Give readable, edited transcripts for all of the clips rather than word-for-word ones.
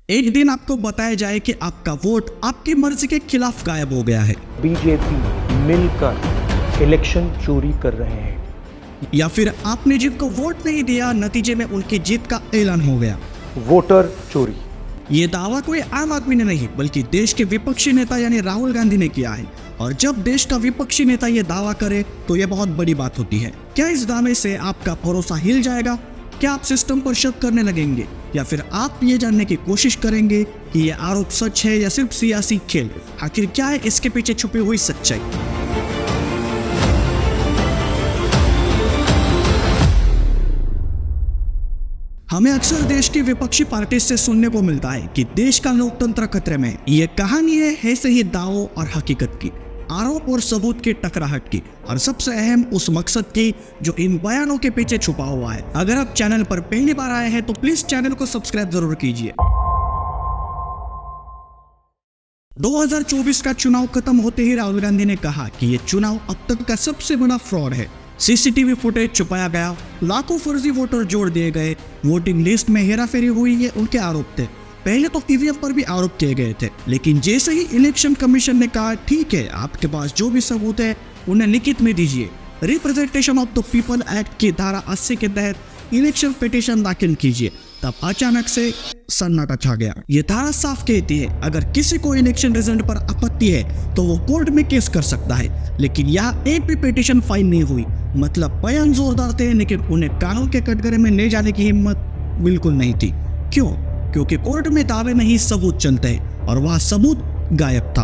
एक दिन आपको बताया जाए कि आपका वोट आपकी मर्जी के खिलाफ गायब हो गया है, बीजेपी मिलकर इलेक्शन चोरी कर रहे हैं, या फिर आपने जिनको वोट नहीं दिया नतीजे में उनकी जीत का ऐलान हो गया। वोटर चोरी। ये दावा कोई आम आदमी ने नहीं बल्कि देश के विपक्षी नेता यानी राहुल गांधी ने किया है। और जब देश का विपक्षी नेता ये दावा करे तो ये बहुत बड़ी बात होती है। क्या इस दावे से आपका भरोसा हिल जाएगा? क्या आप सिस्टम पर शक करने लगेंगे या फिर आप ये जानने की कोशिश करेंगे कि ये आरोप सच है या सिर्फ सियासी खेल? आखिर क्या है इसके पीछे छुपी हुई सच्चाई? हमें अक्सर देश की विपक्षी पार्टी से सुनने को मिलता है कि देश का लोकतंत्र खतरे में है। ये कहानी है सही दावों और हकीकत की, आरोप और सबूत की टकराहट की, और सबसे अहम उस मकसद की जो इन बयानों के पीछे छुपा हुआ है। अगर आप चैनल पर पहली बार आए हैं तो प्लीज चैनल को सब्सक्राइब जरूर कीजिए। 2024 का चुनाव खत्म होते ही राहुल गांधी ने कहा कि ये चुनाव अब तक का सबसे बड़ा फ्रॉड है। सीसीटीवी फुटेज छुपाया गया, लाखों फर्जी वोटर जोड़ दिए गए, वोटिंग लिस्ट में हेराफेरी हुई, ये उनके आरोप थे। पहले तो ईवीएम पर भी आरोप किए गए थे, लेकिन जैसे ही इलेक्शन कमीशन ने कहा ठीक है आपके पास जो भी सबूत है उन्हें लिखित में दीजिए, representation of the people act की धारा 80 के तहत इलेक्शन पिटीशन दाखिल कीजिए, तब अचानक से सन्नाटा छा गया। ये धारा साफ कहती है अगर किसी को इलेक्शन रिजल्ट पर आपत्ति है तो वो कोर्ट में केस कर सकता है, लेकिन यहाँ एक भी पिटीशन फाइल नहीं हुई। मतलब बयान जोरदार थे लेकिन उन्हें कानून के कटघरे में ले जाने की हिम्मत बिल्कुल नहीं थी। क्यों? क्योंकि कोर्ट में दावे नहीं सबूत चलते हैं और वह सबूत गायब था।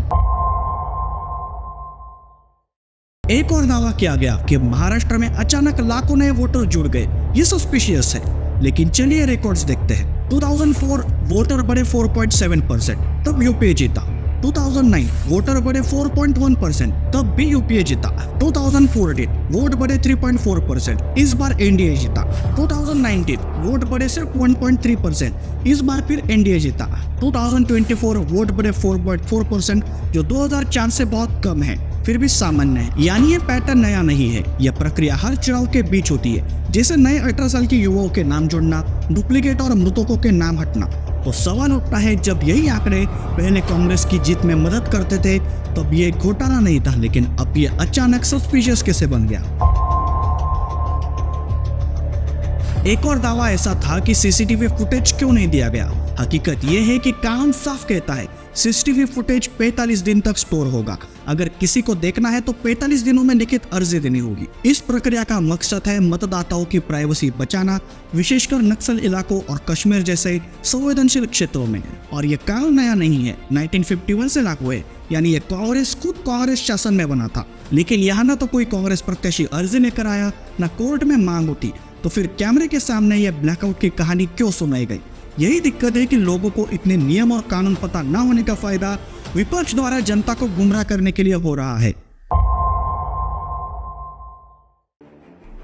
एक और दावा किया गया कि महाराष्ट्र में अचानक लाखों नए वोटर जुड़ गए, ये सस्पिशियस है। लेकिन चलिए रिकॉर्ड्स देखते हैं। 2004 वोटर बढ़े 4.7%, तब यूपीए जीता। 2009 वोटर बढ़े 4.1%, तब भी यूपीए जीता। 2014 वोट बढ़े 3.4%, इस बार एनडीए जीता। 2019 वोट बढ़े सिर्फ 1.3%, इस बार फिर एनडीए जीता। 2024 वोट बढ़े 4.4%, जो 2004 से बहुत कम है, फिर भी सामान्य है। यानी ये पैटर्न नया नहीं है, यह प्रक्रिया हर चुनाव के बीच होती है। जैसे नए 18 साल के युवाओं के नाम जोड़ना, डुप्लीकेट और मृतकों के नाम हटना। तो सवाल उठता है जब यही आंकड़े पहले कांग्रेस की जीत में मदद करते थे तब ये घोटाला नहीं था, लेकिन अब ये अचानक सस्पिशियस कैसे बन गया? एक और दावा ऐसा था कि सीसीटीवी फुटेज क्यों नहीं दिया गया। हकीकत यह है कि कानून साफ कहता है सीसीटीवी फुटेज 45 दिन तक स्टोर होगा। अगर किसी को देखना है तो 45 दिनों में लिखित अर्जी देनी होगी। इस प्रक्रिया का मकसद है मतदाताओं की प्राइवेसी बचाना, विशेषकर नक्सल इलाकों और कश्मीर जैसे संवेदनशील क्षेत्रों में। और ये कानून नया नहीं है, 1951 से लागू है, यानी ये खुद कांग्रेस शासन में बना था। लेकिन यहाँ ना तो कोई कांग्रेस प्रत्याशी अर्जी लेकर आया, न कोर्ट में मांग होती, तो फिर कैमरे के सामने यह ब्लैकआउट की कहानी क्यों सुनाई गई? यही दिक्कत है कि लोगों को इतने नियम और कानून पता न होने का फायदा विपक्ष द्वारा जनता को गुमराह करने के लिए हो रहा है।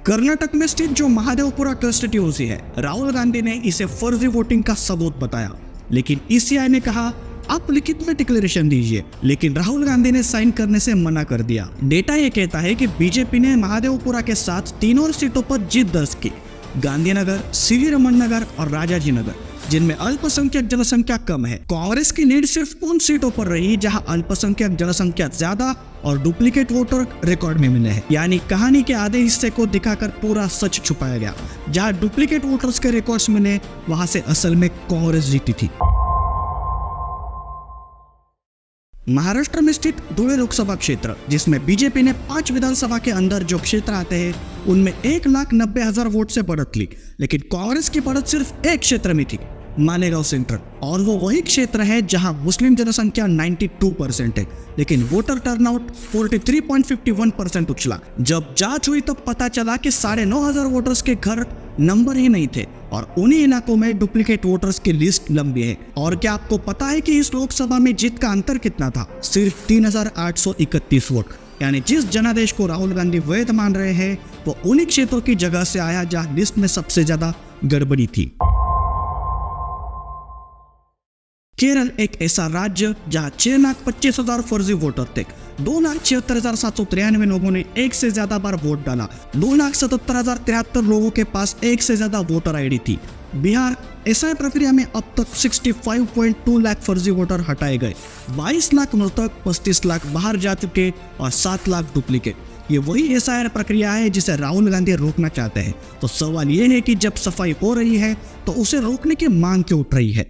कर्नाटक में स्थित जो महादेवपुरा कंस्टिट्यूएंसी है, राहुल गांधी ने इसे फर्जी वोटिंग का सबूत बताया, लेकिन ईसीआई ने कहा आप लिखित में डिक्लेरेशन दीजिए, लेकिन राहुल गांधी ने साइन करने से मना कर दिया। डेटा ये कहता है कि बीजेपी ने महादेवपुरा के साथ 3 और सीटों पर जीत दर्ज की, गांधीनगर, सीवी रमन नगर और राजाजी नगर, जिनमें अल्पसंख्यक जनसंख्या कम है। कांग्रेस की लीड सिर्फ उन सीटों पर रही जहां अल्पसंख्यक जनसंख्या ज्यादा और डुप्लीकेट वोटर रिकॉर्ड में मिले हैं। यानी कहानी के आधे हिस्से को दिखाकर पूरा सच छुपाया गया। जहां डुप्लीकेट वोटर्स के रिकॉर्ड्स मिले वहां से असल में कांग्रेस जीती थी। महाराष्ट्र में स्थित धुले लोकसभा क्षेत्र, जिसमें बीजेपी ने 5 विधानसभा के अंदर जो क्षेत्र आते हैं उनमें 1,90,000 वोट से बढ़त ली, लेकिन कांग्रेस की बढ़त सिर्फ एक क्षेत्र में थी, मालेगांव सेंट्रल, और वो वही क्षेत्र है जहां मुस्लिम जनसंख्या 92% है, लेकिन वोटर टर्नआउट 43.51% उछला। जब जांच हुई तब पता चला कि 9,500 वोटर्स के घर नंबर ही नहीं थे और उन्हीं इलाकों में डुप्लीकेट वोटर्स की लिस्ट लंबी है। और क्या आपको पता है कि इस लोकसभा में जीत का अंतर कितना था? सिर्फ 3,831 वोट। यानी जिस जनादेश को राहुल गांधी वैध मान रहे हैं वो उन्हीं क्षेत्रों की जगह से आया जहां लिस्ट में सबसे ज्यादा गड़बड़ी थी। केरल एक ऐसा राज्य जहां 6,25,000 फर्जी वोटर थे। 2,76,793 लोगों ने एक से ज्यादा बार वोट डाला। 2,77,073 लोगों के पास एक से ज्यादा वोटर आईडी थी। बिहार एसआई प्रक्रिया में अब तक 65.2 लाख फर्जी वोटर हटाए गए, 22 लाख मृतक, 35 लाख बाहर जा चुके और 7 लाख डुप्लीकेट। ये वही एसआईआर प्रक्रिया है जिसे राहुल गांधी रोकना चाहते हैं। तो सवाल ये है कि जब सफाई हो रही है तो उसे रोकने की मांग क्यों उठ रही है?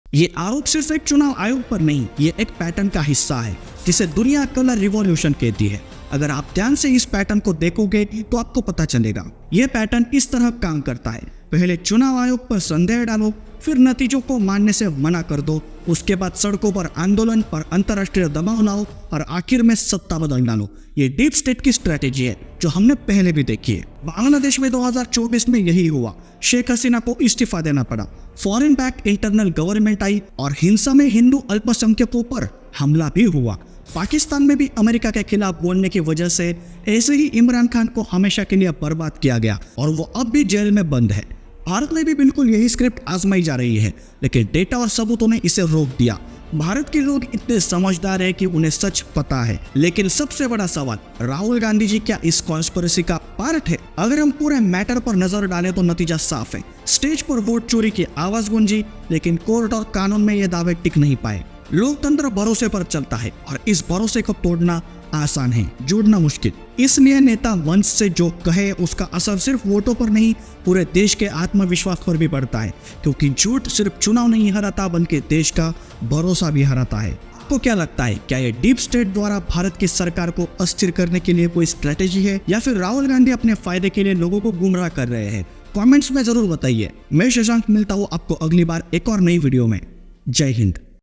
ये आरोप सिर्फ एक चुनाव आयोग पर नहीं, ये एक पैटर्न का हिस्सा है जिसे दुनिया कलर रिवॉल्यूशन कहती है। अगर आप ध्यान से इस पैटर्न को देखोगे तो आपको पता चलेगा यह पैटर्न इस तरह काम करता है। पहले चुनाव आयोग पर संदेह डालो, फिर नतीजों को मानने से मना कर दो, उसके बाद सड़कों पर आंदोलन पर अंतर्राष्ट्रीय दबाव लाओ और आखिर में सत्ता बदल डालो। ये डीप स्टेट की स्ट्रेटेजी है जो हमने पहले भी देखी है। बांग्लादेश में 2024 में यही हुआ। शेख हसीना को इस्तीफा देना पड़ा, फॉरेन बैक इंटरनल गवर्नमेंट आई और हिंसा में हिंदू अल्पसंख्यकों पर हमला भी हुआ। पाकिस्तान में भी अमेरिका के खिलाफ बोलने की वजह से ऐसे ही इमरान खान को हमेशा के लिए बर्बाद किया गया और वो अब भी जेल में बंद है। भारत में भी बिल्कुल यही स्क्रिप्ट आजमाई जा रही है, लेकिन डेटा और सबूतों ने इसे रोक दिया। भारत के लोग इतने समझदार हैं कि उन्हें सच पता है। लेकिन सबसे बड़ा सवाल, राहुल गांधी जी क्या इस कॉन्स्पिरेसी का पार्ट है? अगर हम पूरे मैटर पर नजर डालें तो नतीजा साफ है। स्टेज पर वोट चोरी की आवाज गूंजी, लेकिन कोर्ट और कानून में ये दावे टिक नहीं पाए। लोकतंत्र भरोसे पर चलता है और इस भरोसे को तोड़ना आसान है, जोड़ना मुश्किल। इसलिए नेता मंच से जो कहे उसका असर सिर्फ वोटों पर नहीं, पूरे देश के आत्मविश्वास पर भी पड़ता है, क्योंकि झूठ सिर्फ चुनाव नहीं हराता बल्कि देश का भरोसा भी हराता है। आपको क्या लगता है, क्या ये डीप स्टेट द्वारा भारत की सरकार को अस्थिर करने के लिए कोई स्ट्रेटेजी है या फिर राहुल गांधी अपने फायदे के लिए लोगों को गुमराह कर रहे हैं? कमेंट्स में जरूर बताइए। मैं शशांक मिलता हूँ आपको अगली बार एक और नई वीडियो में। जय हिंद।